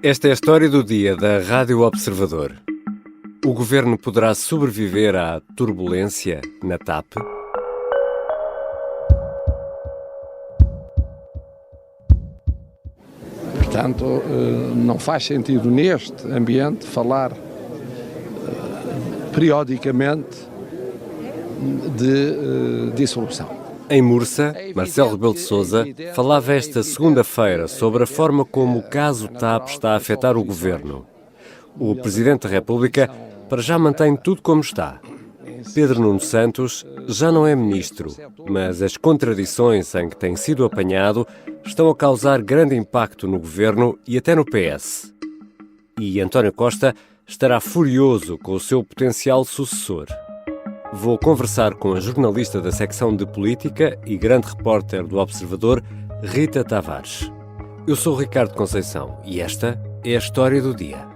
Esta é a história do dia da Rádio Observador. O governo poderá sobreviver à turbulência na TAP? Portanto, não faz sentido neste ambiente falar periodicamente de dissolução. Em Mursa, Marcelo Rebelo de Sousa falava esta segunda-feira sobre a forma como o caso TAP está a afetar o governo. O Presidente da República para já mantém tudo como está. Pedro Nuno Santos já não é ministro, mas as contradições em que tem sido apanhado estão a causar grande impacto no governo e até no PS. E António Costa estará furioso com o seu potencial sucessor. Vou conversar com a jornalista da secção de Política e grande repórter do Observador, Rita Tavares. Eu sou o Ricardo Conceição e esta é a história do dia.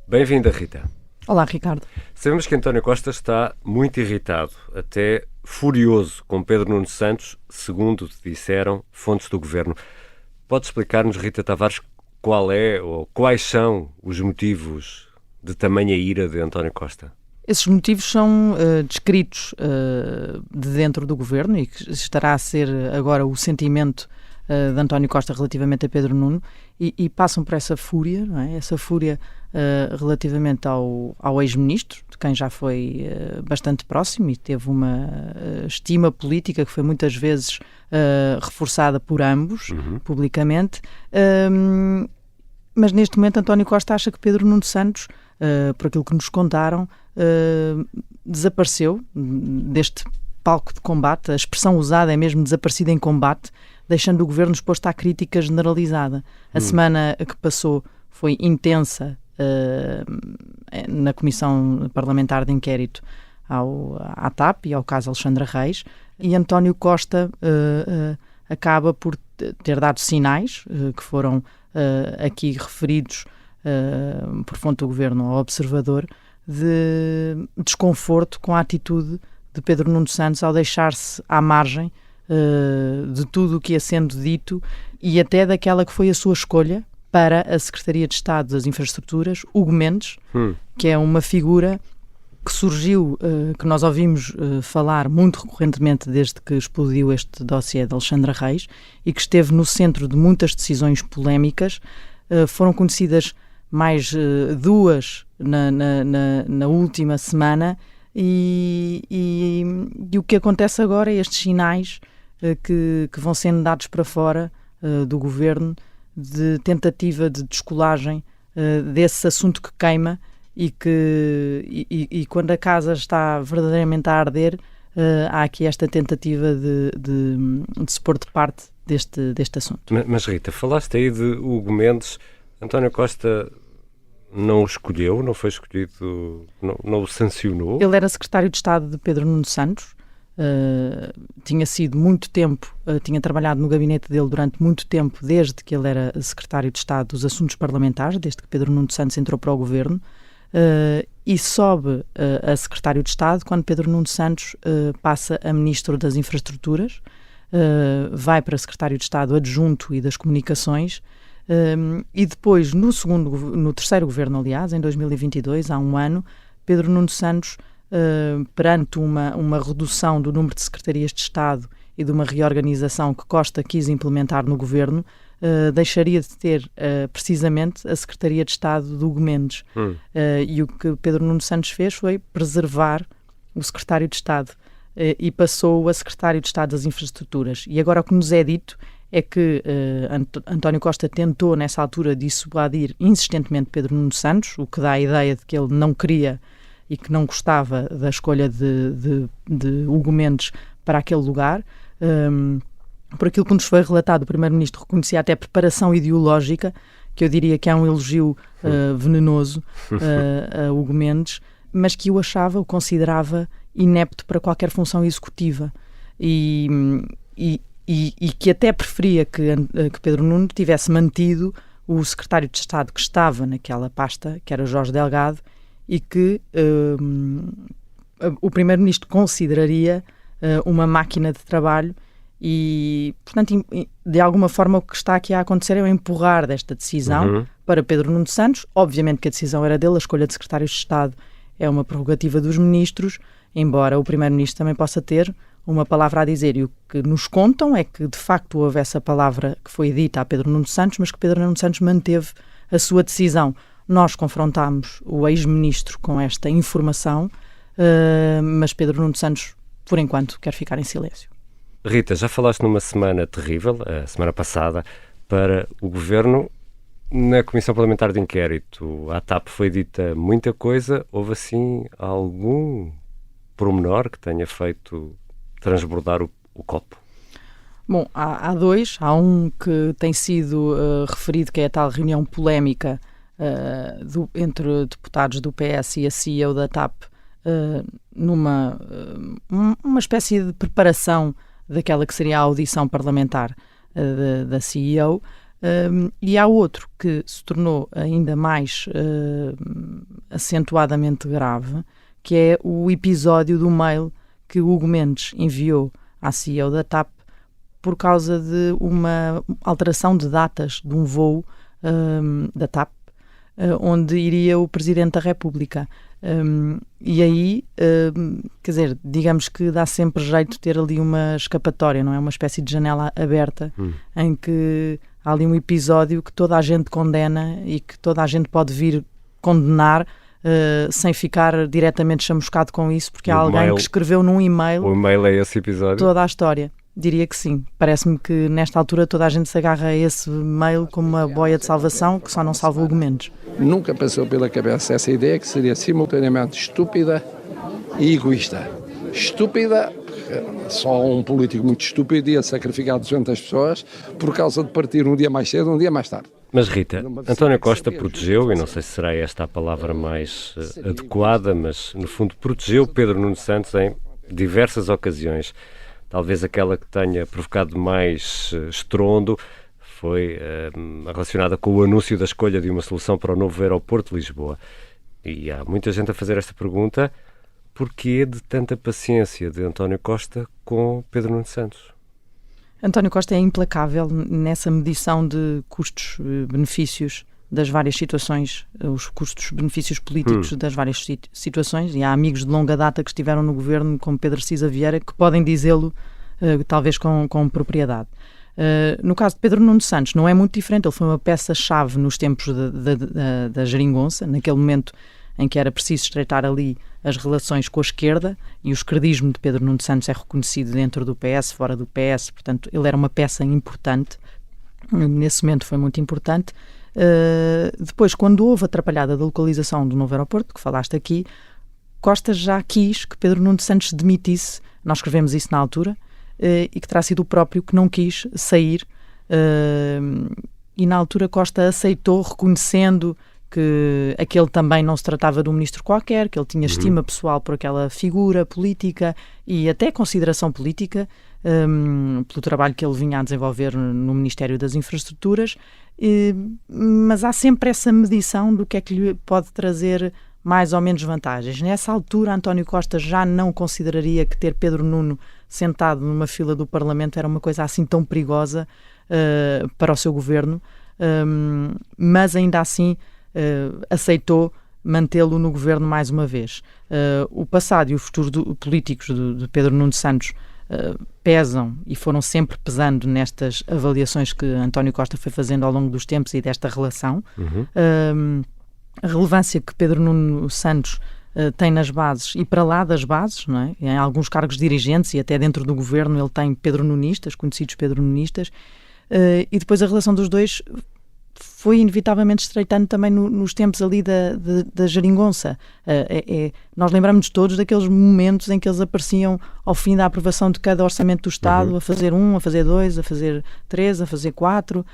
Bem-vinda, Rita. Olá, Ricardo. Sabemos que António Costa está muito irritado, até furioso com Pedro Nuno Santos, segundo disseram fontes do governo. Pode explicar-nos, Rita Tavares, qual é ou quais são os motivos de tamanha ira de António Costa? Esses motivos são descritos de dentro do governo e que estará a ser agora o sentimento de António Costa relativamente a Pedro Nuno e passam por essa fúria, não é? Essa fúria relativamente ao ex-ministro, de quem já foi bastante próximo e teve uma estima política que foi muitas vezes reforçada por ambos, publicamente, mas neste momento António Costa acha que Pedro Nuno Santos, por aquilo que nos contaram, desapareceu deste palco de combate. A expressão usada é mesmo desaparecido em combate, deixando o governo exposto à crítica generalizada. A semana que passou foi intensa na Comissão Parlamentar de Inquérito à TAP e ao caso Alexandra Reis, e António Costa acaba por ter dado sinais que foram aqui referidos por fonte do governo ao Observador, de desconforto com a atitude de Pedro Nuno Santos ao deixar-se à margem de tudo o que ia sendo dito e até daquela que foi a sua escolha para a Secretaria de Estado das Infraestruturas, Hugo Mendes, que é uma figura que surgiu, que nós ouvimos falar muito recorrentemente desde que explodiu este dossiê de Alexandra Reis e que esteve no centro de muitas decisões polémicas. Foram conhecidas mais duas na última semana e o que acontece agora é estes sinais que vão sendo dados para fora do governo de tentativa de descolagem desse assunto que queima e quando a casa está verdadeiramente a arder, há aqui esta tentativa de se pôr de parte deste assunto. Mas Rita, falaste aí de Hugo Mendes. António Costa não o escolheu, não foi escolhido, não o sancionou? Ele era secretário de Estado de Pedro Nuno Santos, tinha sido muito tempo, tinha trabalhado no gabinete dele durante muito tempo, desde que ele era secretário de Estado dos Assuntos Parlamentares, desde que Pedro Nuno Santos entrou para o governo, e sobe a secretário de Estado quando Pedro Nuno Santos passa a ministro das Infraestruturas, vai para secretário de Estado adjunto e das Comunicações, e depois no terceiro governo, aliás, em 2022, há um ano, Pedro Nuno Santos, perante uma redução do número de secretarias de Estado e de uma reorganização que Costa quis implementar no governo, deixaria de ter precisamente a Secretaria de Estado do Hugo Mendes. E o que Pedro Nuno Santos fez foi preservar o secretário de Estado e passou a secretário de Estado das Infraestruturas. E agora o que nos é dito é que António Costa tentou nessa altura dissuadir insistentemente Pedro Nuno Santos, o que dá a ideia de que ele não queria e que não gostava da escolha de Hugo Mendes para aquele lugar. Por aquilo que nos foi relatado, o Primeiro-Ministro reconhecia até preparação ideológica, que eu diria que é um elogio venenoso a Hugo Mendes, mas que o considerava inepto para qualquer função executiva e que até preferia que Pedro Nuno tivesse mantido o secretário de Estado que estava naquela pasta, que era Jorge Delgado, e que o Primeiro-Ministro consideraria uma máquina de trabalho e, portanto, de alguma forma o que está aqui a acontecer é o empurrar desta decisão para Pedro Nuno Santos. Obviamente que a decisão era dele, a escolha de secretários de Estado é uma prerrogativa dos ministros, embora o primeiro-ministro também possa ter uma palavra a dizer. E o que nos contam é que, de facto, houve essa palavra que foi dita a Pedro Nuno Santos, mas que Pedro Nuno Santos manteve a sua decisão. Nós confrontámos o ex-ministro com esta informação, mas Pedro Nuno Santos, por enquanto, quer ficar em silêncio. Rita, já falaste numa semana terrível, a semana passada, para o Governo. Na Comissão Parlamentar de Inquérito, à TAP foi dita muita coisa. Houve, assim, algum pormenor que tenha feito transbordar o copo? Bom, há dois. Há um que tem sido referido, que é a tal reunião polémica entre deputados do PS e a CEO da TAP, numa uma espécie de preparação daquela que seria a audição parlamentar da CEO, e há outro que se tornou ainda mais acentuadamente grave, que é o episódio do mail que Hugo Mendes enviou à CEO da TAP por causa de uma alteração de datas de um voo da TAP, onde iria o Presidente da República. E aí, quer dizer, digamos que dá sempre jeito de ter ali uma escapatória, não é? Uma espécie de janela aberta em que há ali um episódio que toda a gente condena e que toda a gente pode vir condenar sem ficar diretamente chamuscado com isso, porque há alguém que escreveu num e-mail... O e-mail é esse episódio? Toda a história. Diria que sim. Parece-me que nesta altura toda a gente se agarra a esse mail como uma boia de salvação que só não salva Hugo Mendes. Nunca passou pela cabeça essa ideia que seria simultaneamente estúpida e egoísta. Estúpida, só um político muito estúpido ia sacrificar 200 pessoas por causa de partir um dia mais cedo, um dia mais tarde. Mas Rita, António Costa protegeu, e não sei se será esta a palavra mais adequada, mas no fundo protegeu Pedro Nuno Santos em diversas ocasiões. Talvez aquela que tenha provocado mais estrondo foi relacionada com o anúncio da escolha de uma solução para o novo aeroporto de Lisboa. E há muita gente a fazer esta pergunta: porquê de tanta paciência de António Costa com Pedro Nuno Santos? António Costa é implacável nessa medição de custos-benefícios das várias situações, os custos-benefícios políticos das várias situações, e há amigos de longa data que estiveram no governo, como Pedro Cisa Vieira, que podem dizê-lo talvez com propriedade. No caso de Pedro Nuno Santos não é muito diferente. Ele foi uma peça-chave nos tempos da geringonça, naquele momento em que era preciso estreitar ali as relações com a esquerda, e o esquerdismo de Pedro Nuno Santos é reconhecido dentro do PS, fora do PS, portanto ele era uma peça importante, nesse momento foi muito importante. Depois, quando houve a atrapalhada da localização do novo aeroporto, que falaste aqui, Costa já quis que Pedro Nuno Santos se demitisse. Nós escrevemos isso na altura, e que terá sido o próprio que não quis sair, e na altura Costa aceitou, reconhecendo que aquele também não se tratava de um ministro qualquer, que ele tinha estima pessoal por aquela figura política e até consideração política, pelo trabalho que ele vinha a desenvolver no Ministério das Infraestruturas, mas há sempre essa medição do que é que lhe pode trazer mais ou menos vantagens. Nessa altura, António Costa já não consideraria que ter Pedro Nuno sentado numa fila do Parlamento era uma coisa assim tão perigosa para o seu governo, mas ainda assim aceitou mantê-lo no governo mais uma vez. O passado e o futuro políticos de Pedro Nuno Santos pesam e foram sempre pesando nestas avaliações que António Costa foi fazendo ao longo dos tempos e desta relação. A relevância que Pedro Nuno Santos tem nas bases e para lá das bases, não é? Em alguns cargos dirigentes e até dentro do governo ele tem pedronunistas, conhecidos pedronunistas, e depois a relação dos dois foi inevitavelmente estreitando também nos tempos ali da geringonça. Nós lembramos todos daqueles momentos em que eles apareciam ao fim da aprovação de cada orçamento do Estado, a fazer 1, a fazer 2, a fazer 3, a fazer 4,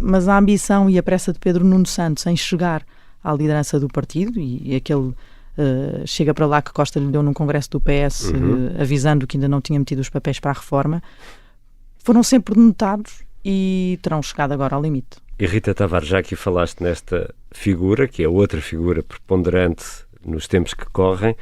mas a ambição e a pressa de Pedro Nuno Santos em chegar à liderança do partido, e aquele chega para lá que Costa lhe deu num congresso do PS, avisando que ainda não tinha metido os papéis para a reforma, foram sempre notados e terão chegado agora ao limite. E Rita Tavares, já aqui falaste nesta figura, que é outra figura preponderante nos tempos que correm,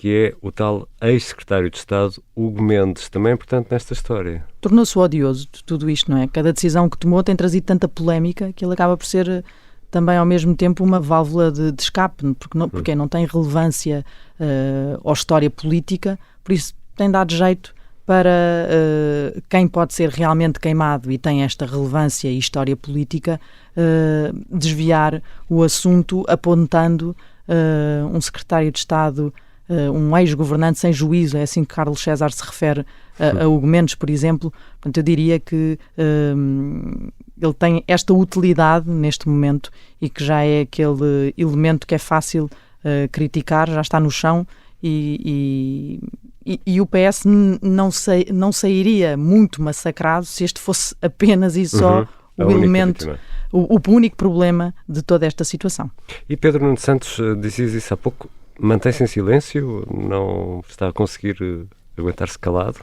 que é o tal ex-secretário de Estado, Hugo Mendes, também é importante nesta história. Tornou-se odioso de tudo isto, não é? Cada decisão que tomou tem trazido tanta polémica que ele acaba por ser também ao mesmo tempo uma válvula de escape, porque não tem relevância ou história política, por isso tem dado jeito para quem pode ser realmente queimado e tem esta relevância e história política desviar o assunto apontando um secretário de Estado, um ex-governante sem juízo, é assim que Carlos César se refere a Hugo Mendes, por exemplo. Portanto, eu diria que ele tem esta utilidade neste momento e que já é aquele elemento que é fácil criticar, já está no chão e o PS não sairia muito massacrado se este fosse apenas e só o elemento, o único problema de toda esta situação. E Pedro Nuno Santos, dizias isso há pouco, mantém-se em silêncio? Não está a conseguir aguentar-se calado?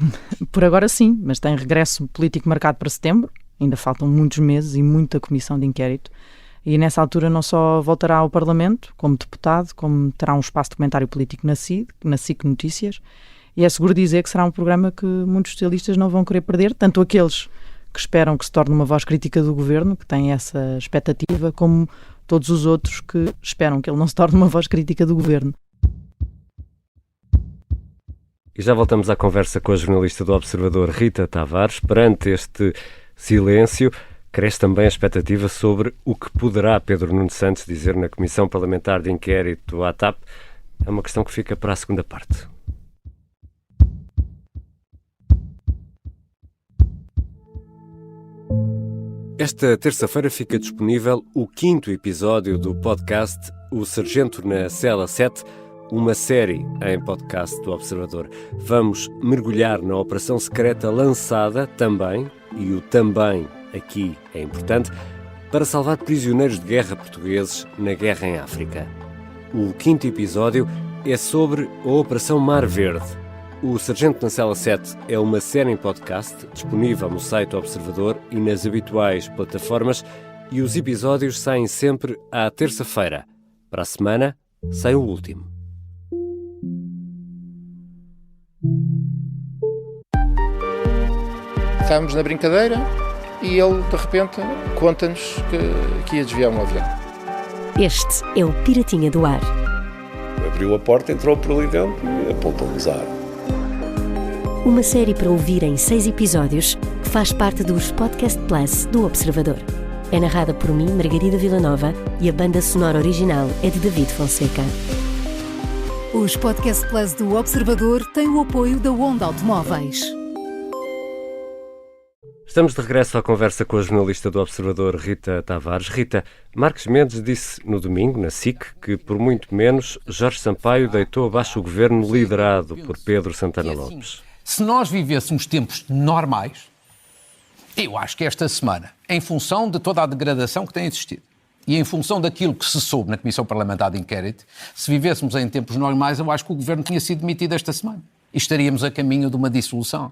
Por agora sim, mas tem regresso político marcado para setembro, ainda faltam muitos meses e muita comissão de inquérito, e nessa altura não só voltará ao Parlamento como deputado, como terá um espaço de comentário político na SIC Notícias, e é seguro dizer que será um programa que muitos socialistas não vão querer perder, tanto aqueles que esperam que se torne uma voz crítica do governo, que têm essa expectativa, como todos os outros que esperam que ele não se torne uma voz crítica do governo. E já voltamos à conversa com a jornalista do Observador, Rita Tavares. Perante este silêncio, cresce também a expectativa sobre o que poderá Pedro Nuno Santos dizer na Comissão Parlamentar de Inquérito à TAP. É uma questão que fica para a segunda parte. Esta terça-feira fica disponível o 5º episódio do podcast O Sargento na Cela 7, uma série em podcast do Observador. Vamos mergulhar na operação secreta lançada também, e o também aqui é importante, para salvar prisioneiros de guerra portugueses na guerra em África. O 5º episódio é sobre a Operação Mar Verde. O Sargento na Cela 7 é uma série em podcast disponível no site do Observador e nas habituais plataformas, e os episódios saem sempre à terça-feira. Para a semana, sai o último. Estávamos na brincadeira e ele, de repente, conta-nos que ia desviar um avião. Este é o Piratinha do Ar. Abriu a porta, entrou por ali dentro e apontou-nos a arma. Uma série para ouvir em 6 episódios que faz parte dos Podcast Plus do Observador. É narrada por mim, Margarida Villanova, e a banda sonora original é de David Fonseca. Os Podcast Plus do Observador têm o apoio da Onda Automóveis. Estamos de regresso à conversa com a jornalista do Observador, Rita Tavares. Rita, Marcos Mendes disse no domingo, na SIC, que por muito menos Jorge Sampaio deitou abaixo o governo liderado por Pedro Santana Lopes. Se nós vivêssemos tempos normais, eu acho que esta semana, em função de toda a degradação que tem existido e em função daquilo que se soube na Comissão Parlamentar de Inquérito, se vivêssemos em tempos normais, eu acho que o governo tinha sido demitido esta semana e estaríamos a caminho de uma dissolução.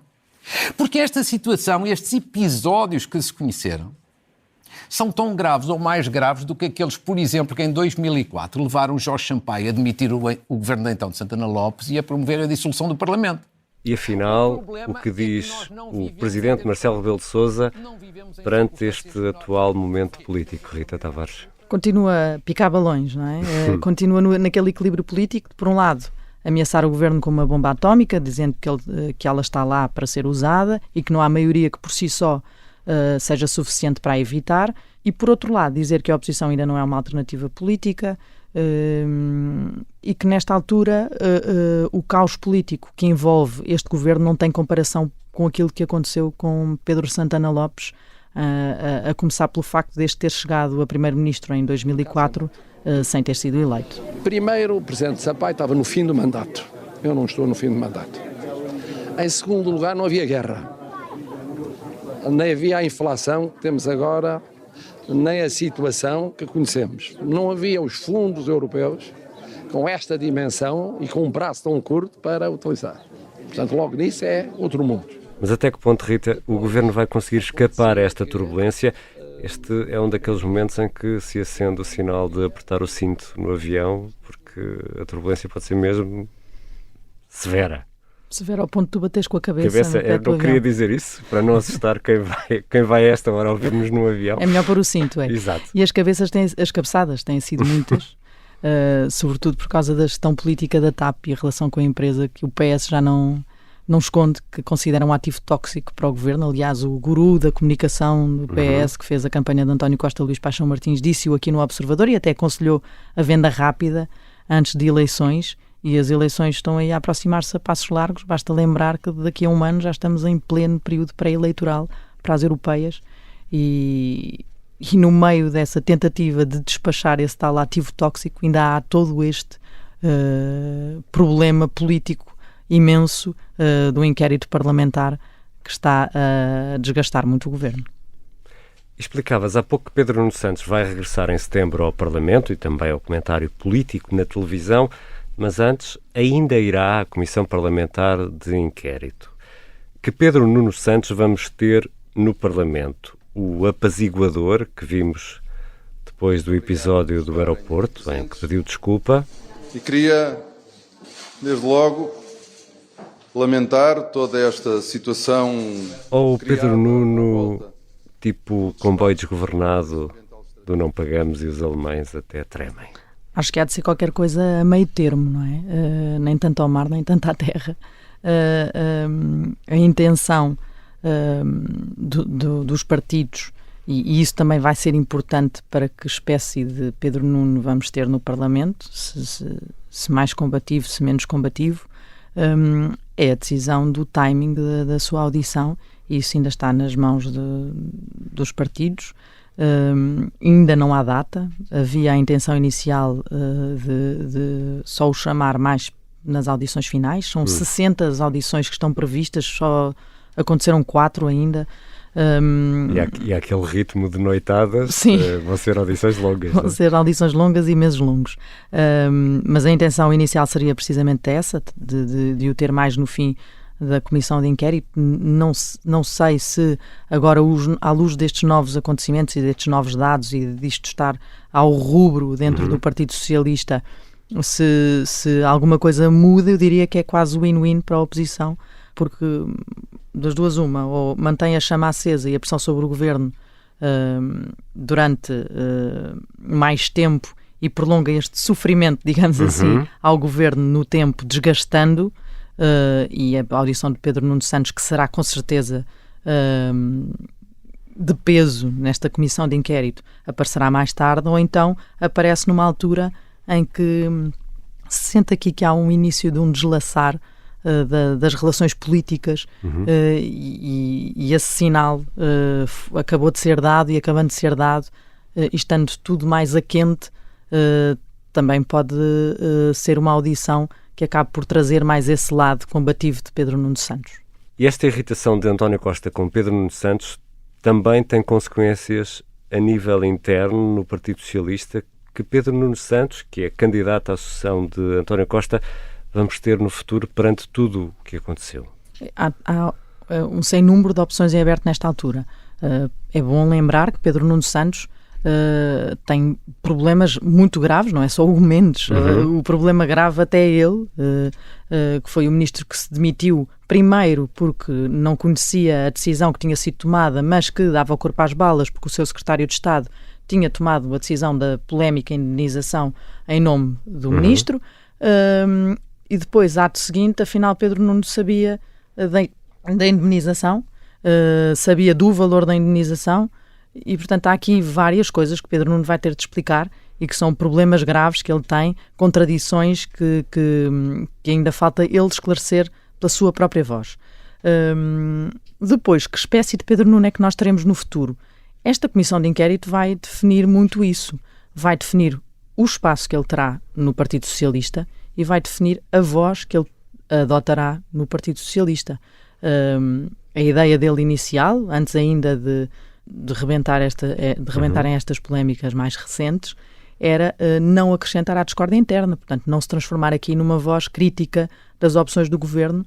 Porque esta situação, estes episódios que se conheceram, são tão graves ou mais graves do que aqueles, por exemplo, que em 2004 levaram Jorge Sampaio a demitir o governo de então de Santana Lopes e a promover a dissolução do Parlamento. E afinal, o que diz o presidente Marcelo Rebelo de Sousa perante este atual momento político, Rita Tavares? Continua a picar balões, não é? Continua naquele equilíbrio político de, por um lado, ameaçar o governo com uma bomba atómica, dizendo que ela está lá para ser usada e que não há maioria que por si só seja suficiente para a evitar, e por outro lado dizer que a oposição ainda não é uma alternativa política e que nesta altura o caos político que envolve este governo não tem comparação com aquilo que aconteceu com Pedro Santana Lopes, a começar pelo facto deste ter chegado a primeiro-ministro em 2004 sem ter sido eleito. Primeiro, o presidente Sampaio estava no fim do mandato. Eu não estou no fim do mandato. Em segundo lugar, não havia guerra. Nem havia a inflação que temos agora, nem a situação que conhecemos. Não havia os fundos europeus com esta dimensão e com um prazo tão curto para utilizar. Portanto, logo nisso é outro mundo. Mas até que ponto, Rita, o governo vai conseguir escapar a esta turbulência? Este é um daqueles momentos em que se acende o sinal de apertar o cinto no avião, porque a turbulência pode ser mesmo severa. Severa ao ponto de tu bateres com a cabeça Eu não queria dizer isso, para não assustar quem vai a esta hora ouvir-nos no avião. É melhor pôr o cinto, é. Exato. E as cabeçadas têm sido muitas, sobretudo por causa da gestão política da TAP e a relação com a empresa, que o PS já não esconde, que considera um ativo tóxico para o governo. Aliás, o guru da comunicação do PS, que fez a campanha de António Costa, Luís Paixão Martins, disse-o aqui no Observador e até aconselhou a venda rápida antes de eleições. E as eleições estão aí a aproximar-se a passos largos. Basta lembrar que daqui a um ano já estamos em pleno período pré-eleitoral para as europeias e no meio dessa tentativa de despachar esse tal ativo tóxico ainda há todo este problema político imenso do inquérito parlamentar que está a desgastar muito o governo. Explicavas há pouco que Pedro Nuno Santos vai regressar em setembro ao Parlamento e também ao comentário político na televisão, mas antes ainda irá à Comissão Parlamentar de Inquérito. Que Pedro Nuno Santos vamos ter no Parlamento? O apaziguador que vimos depois do episódio do aeroporto, em que pediu desculpa. E queria, desde logo, lamentar toda esta situação. Ou o Pedro Nuno, tipo comboio desgovernado do não pagamos e os alemães até tremem. Acho que há de ser qualquer coisa a meio termo, não é? Nem tanto ao mar, nem tanto à terra. A intenção dos partidos, e isso também vai ser importante para que espécie de Pedro Nuno vamos ter no Parlamento, se mais combativo, se menos combativo, é a decisão do timing da sua audição, e isso ainda está nas mãos dos partidos. Ainda não há data. Havia a intenção inicial de só o chamar mais nas audições finais. São 60 as audições que estão previstas, só aconteceram 4 ainda. E aquele ritmo de noitadas, vão ser audições longas. Vão ser audições longas e meses longos. Mas a intenção inicial seria precisamente essa, de o ter mais no fim da Comissão de Inquérito. Não sei se agora, à luz destes novos acontecimentos e destes novos dados e disto estar ao rubro dentro do Partido Socialista, se alguma coisa muda. Eu diria que é quase win-win para a oposição, porque das duas uma, ou mantém a chama acesa e a pressão sobre o governo durante mais tempo e prolonga este sofrimento, digamos assim, ao governo no tempo, desgastando. E a audição de Pedro Nuno Santos, que será com certeza de peso nesta comissão de inquérito, aparecerá mais tarde, ou então aparece numa altura em que se sente aqui que há um início de um deslaçar das relações políticas, e esse sinal acabou de ser dado, e acabando de ser dado, e estando tudo mais a quente, também pode ser uma audição que acabe por trazer mais esse lado combativo de Pedro Nuno Santos. E esta irritação de António Costa com Pedro Nuno Santos também tem consequências a nível interno no Partido Socialista, que Pedro Nuno Santos, que é candidato à sucessão de António Costa, vamos ter no futuro perante tudo o que aconteceu? Há um sem número de opções em aberto nesta altura. É bom lembrar que Pedro Nuno Santos tem problemas muito graves, não é só o Mendes. O problema grave até é ele, que foi o ministro que se demitiu primeiro porque não conhecia a decisão que tinha sido tomada, mas que dava o corpo às balas porque o seu secretário de Estado tinha tomado a decisão da polémica indenização em nome do ministro. E depois, ato seguinte, afinal Pedro Nuno sabia da indemnização, sabia do valor da indemnização. E, portanto, há aqui várias coisas que Pedro Nuno vai ter de explicar e que são problemas graves que ele tem, contradições que ainda falta ele esclarecer pela sua própria voz. Depois, que espécie de Pedro Nuno é que nós teremos no futuro? Esta comissão de inquérito vai definir muito isso. Vai definir o espaço que ele terá no Partido Socialista e vai definir a voz que ele adotará no Partido Socialista. A ideia dele inicial, antes ainda de rebentarem estas polémicas mais recentes, era não acrescentar à discórdia interna, portanto não se transformar aqui numa voz crítica das opções do governo.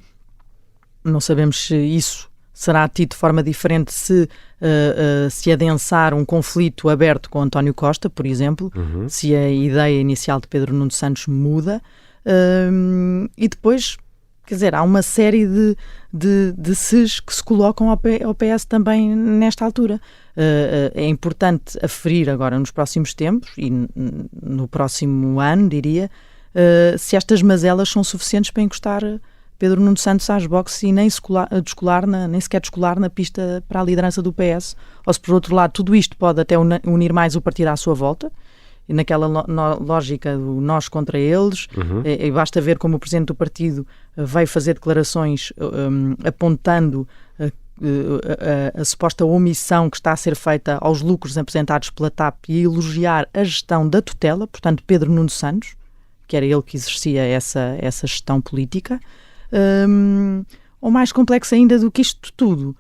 Não sabemos se isso será tido de forma diferente se adensar um conflito aberto com António Costa, por exemplo, se a ideia inicial de Pedro Nuno Santos muda. E depois, Quer dizer, há uma série de ses que se colocam ao PS também nesta altura. É importante aferir agora nos próximos tempos e no próximo ano, diria, se estas mazelas são suficientes para encostar Pedro Nuno Santos às boxes e nem sequer descolar na pista para a liderança do PS, ou se por outro lado tudo isto pode até unir mais o partido à sua volta, e naquela lógica do nós contra eles, e basta ver como o presidente do partido veio fazer declarações apontando a suposta omissão que está a ser feita aos lucros apresentados pela TAP e elogiar a gestão da tutela, portanto Pedro Nuno Santos, que era ele que exercia essa gestão política, ou mais complexo ainda do que isto tudo,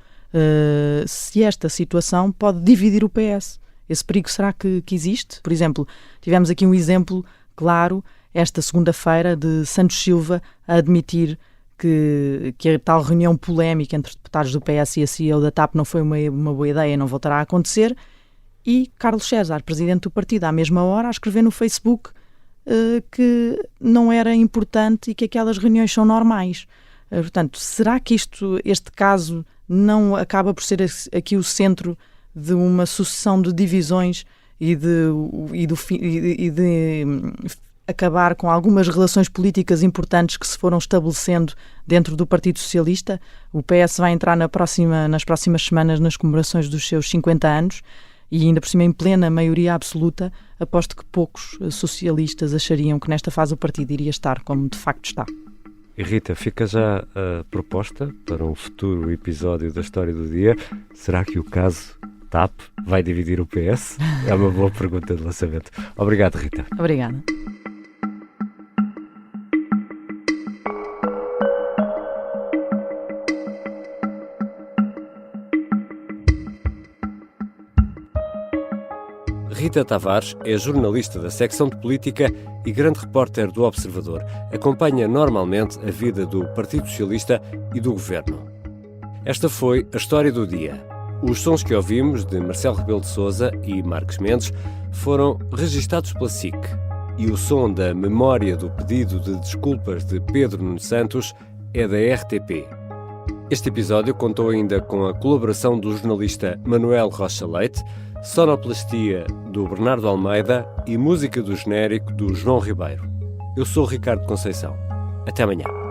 se esta situação pode dividir o PS. Esse perigo será que existe? Por exemplo, tivemos aqui um exemplo claro esta segunda-feira de Santos Silva a admitir que a tal reunião polémica entre deputados do PS e a CEO da TAP não foi uma boa ideia, não voltará a acontecer, e Carlos César, presidente do partido, à mesma hora, a escrever no Facebook que não era importante e que aquelas reuniões são normais. Portanto, será que este caso não acaba por ser aqui o centro de uma sucessão de divisões e de acabar com algumas relações políticas importantes que se foram estabelecendo dentro do Partido Socialista? O PS vai entrar nas próximas semanas nas comemorações dos seus 50 anos e ainda por cima em plena maioria absoluta. Aposto que poucos socialistas achariam que nesta fase o partido iria estar como de facto está. E Rita, fica já a proposta para um futuro episódio da História do Dia. Será que o caso TAP vai dividir o PS? É uma boa pergunta de lançamento. Obrigado, Rita. Obrigada. Rita Tavares é jornalista da secção de política e grande repórter do Observador. Acompanha normalmente a vida do Partido Socialista e do Governo. Esta foi a História do Dia. Os sons que ouvimos de Marcelo Rebelo de Sousa e Marcos Mendes foram registados pela SIC. E o som da memória do pedido de desculpas de Pedro Nuno Santos é da RTP. Este episódio contou ainda com a colaboração do jornalista Manuel Rocha Leite, sonoplastia do Bernardo Almeida e música do genérico do João Ribeiro. Eu sou o Ricardo Conceição. Até amanhã.